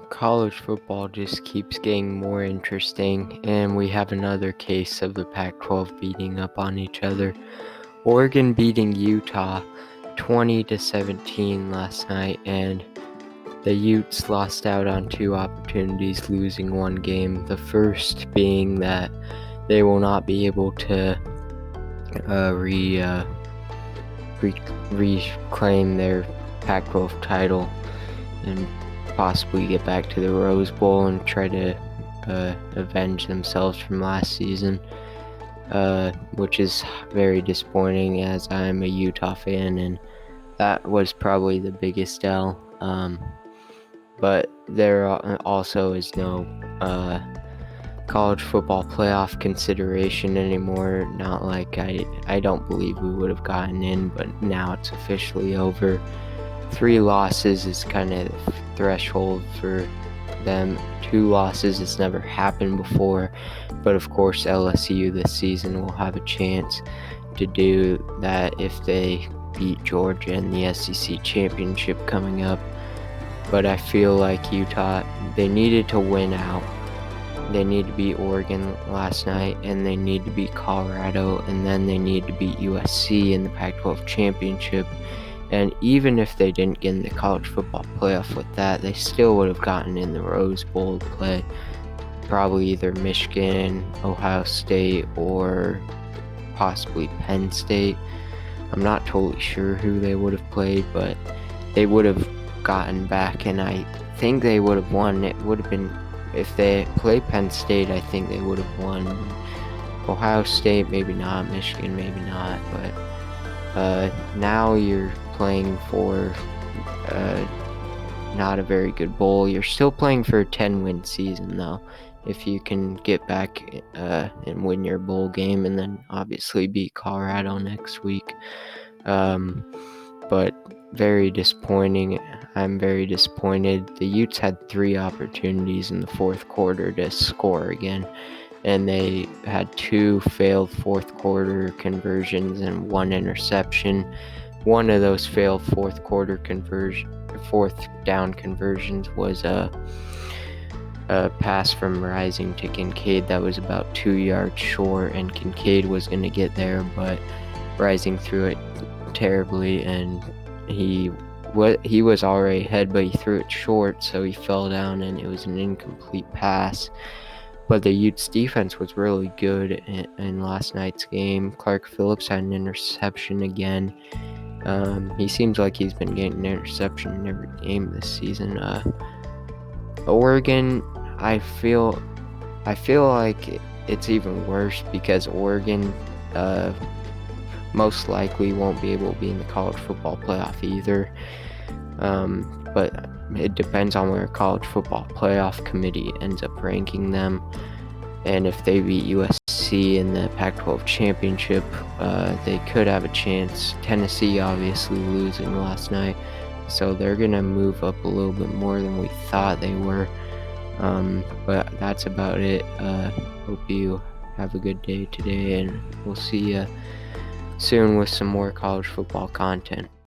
College football just keeps getting more interesting, and we have another case of the Pac-12 beating up on each other. Oregon beating Utah 20-17 last night, and the Utes lost out on two opportunities, losing one game. The first being that they will not be able to reclaim their Pac-12 title and possibly get back to the Rose Bowl and try to avenge themselves from last season, which is very disappointing as I'm a Utah fan, and that was probably the biggest L. But there also is no college football playoff consideration anymore. Not like I don't believe we would have gotten in, but now it's officially over. 3 losses is kind of the threshold for them. 2 losses has never happened before, but of course LSU this season will have a chance to do that if they beat Georgia in the SEC championship coming up. But I feel like Utah, they needed to win out. They need to beat Oregon last night, and they need to beat Colorado, and then they need to beat USC in the Pac-12 championship. And even if they didn't get in the college football playoff with that, they still would have gotten in the Rose Bowl to play probably either Michigan, Ohio State, or possibly Penn State. I'm not totally sure who they would have played, but they would have gotten back, and I think they would have won. It would have been, if they play Penn State, I think they would have won. Ohio State, maybe not. Michigan, maybe not. But now you're playing for not a very good bowl. You're still playing for a 10-win season, though, if you can get back and win your bowl game, and then obviously beat Colorado next week. But very disappointing. I'm very disappointed. The Utes had 3 opportunities in the fourth quarter to score again, and they had 2 failed fourth quarter conversions and 1 interception. One of those failed fourth down conversions was a pass from Rising to Kincaid that was about 2 yards short, and Kincaid was going to get there, but Rising threw it terribly, and he was already ahead, but he threw it short, so he fell down, and it was an incomplete pass. But the Utes defense was really good in last night's game. Clark Phillips had an interception again. He seems like he's been getting an interception in every game this season. Oregon, I feel like it's even worse because Oregon most likely won't be able to be in the college football playoff either. But it depends on where college football playoff committee ends up ranking them. And if they beat USC in the Pac-12 championship, they could have a chance. Tennessee obviously losing last night, so they're going to move up a little bit more than we thought they were. But that's about it. Hope you have a good day today, and we'll see you soon with some more college football content.